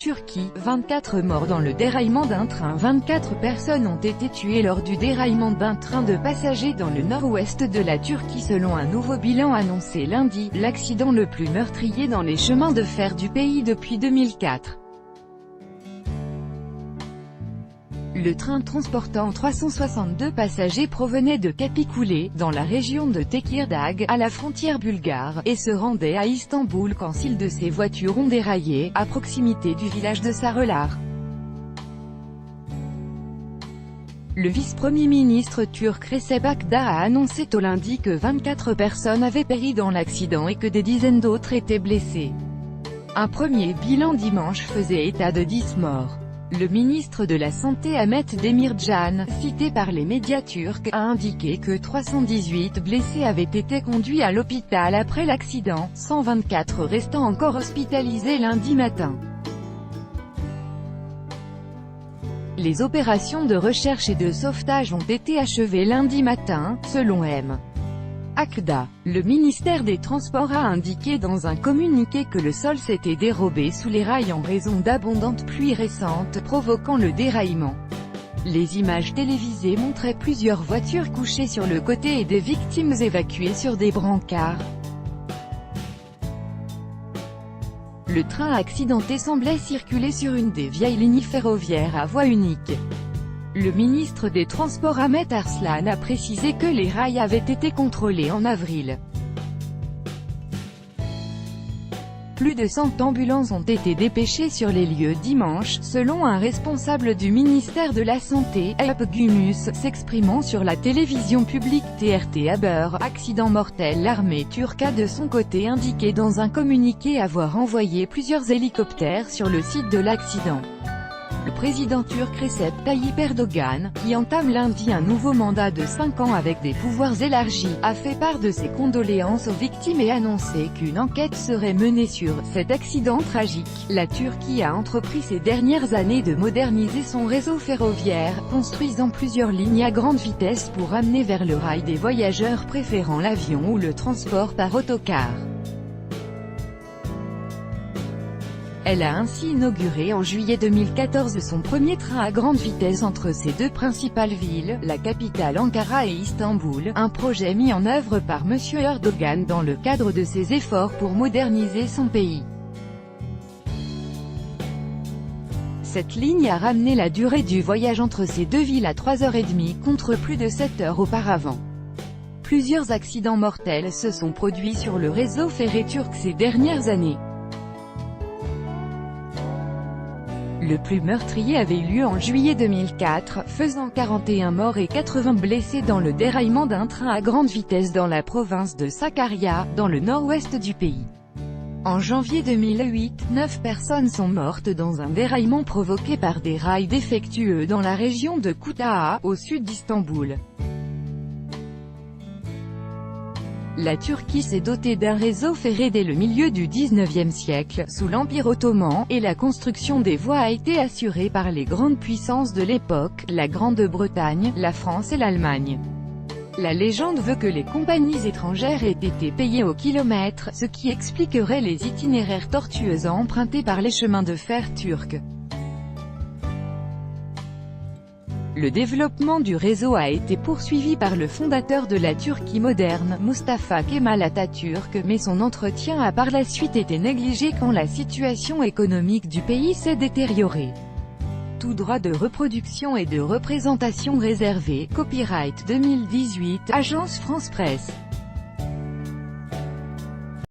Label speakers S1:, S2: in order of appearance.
S1: Turquie, 24 morts dans le déraillement d'un train. 24 personnes ont été tuées lors du déraillement d'un train de passagers dans le nord-ouest de la Turquie selon un nouveau bilan annoncé lundi, l'accident le plus meurtrier dans les chemins de fer du pays depuis 2004. Le train transportant 362 passagers provenait de Kapıkule, dans la région de Tekirdağ, à la frontière bulgare, et se rendait à Istanbul quand celles de ses voitures ont déraillé, à proximité du village de Sarılar. Le vice-premier ministre turc Recep Akda a annoncé au lundi que 24 personnes avaient péri dans l'accident et que des dizaines d'autres étaient blessées. Un premier bilan dimanche faisait état de 10 morts. Le ministre de la Santé Ahmet Demircan, cité par les médias turcs, a indiqué que 318 blessés avaient été conduits à l'hôpital après l'accident, 124 restant encore hospitalisés lundi matin. Les opérations de recherche et de sauvetage ont été achevées lundi matin, selon M. Akda. Le ministère des Transports a indiqué dans un communiqué que le sol s'était dérobé sous les rails en raison d'abondantes pluies récentes, provoquant le déraillement. Les images télévisées montraient plusieurs voitures couchées sur le côté et des victimes évacuées sur des brancards. Le train accidenté semblait circuler sur une des vieilles lignes ferroviaires à voie unique. Le ministre des Transports Ahmet Arslan a précisé que les rails avaient été contrôlés en avril. Plus de 100 ambulances ont été dépêchées sur les lieux dimanche, selon un responsable du ministère de la Santé, Alp Gümüş, s'exprimant sur la télévision publique TRT Haber. Accident mortel. L'armée turque a de son côté indiqué dans un communiqué avoir envoyé plusieurs hélicoptères sur le site de l'accident. Le président turc Recep Tayyip Erdogan, qui entame lundi un nouveau mandat de 5 ans avec des pouvoirs élargis, a fait part de ses condoléances aux victimes et annoncé qu'une enquête serait menée sur cet accident tragique. La Turquie a entrepris ces dernières années de moderniser son réseau ferroviaire, construisant plusieurs lignes à grande vitesse pour amener vers le rail des voyageurs préférant l'avion ou le transport par autocar. Elle a ainsi inauguré en juillet 2014 son premier train à grande vitesse entre ses deux principales villes, la capitale Ankara et Istanbul, un projet mis en œuvre par M. Erdogan dans le cadre de ses efforts pour moderniser son pays. Cette ligne a ramené la durée du voyage entre ces deux villes à 3h30 contre plus de 7 heures auparavant. Plusieurs accidents mortels se sont produits sur le réseau ferré turc ces dernières années. Le plus meurtrier avait eu lieu en juillet 2004, faisant 41 morts et 80 blessés dans le déraillement d'un train à grande vitesse dans la province de Sakarya, dans le nord-ouest du pays. En janvier 2008, 9 personnes sont mortes dans un déraillement provoqué par des rails défectueux dans la région de Kutağa, au sud d'Istanbul. La Turquie s'est dotée d'un réseau ferré dès le milieu du XIXe siècle, sous l'Empire ottoman, et la construction des voies a été assurée par les grandes puissances de l'époque, la Grande-Bretagne, la France et l'Allemagne. La légende veut que les compagnies étrangères aient été payées au kilomètre, ce qui expliquerait les itinéraires tortueux empruntés par les chemins de fer turcs. Le développement du réseau a été poursuivi par le fondateur de la Turquie moderne, Mustafa Kemal Atatürk, mais son entretien a par la suite été négligé quand la situation économique du pays s'est détériorée. Tout droit de reproduction et de représentation réservé, copyright 2018, Agence France Presse.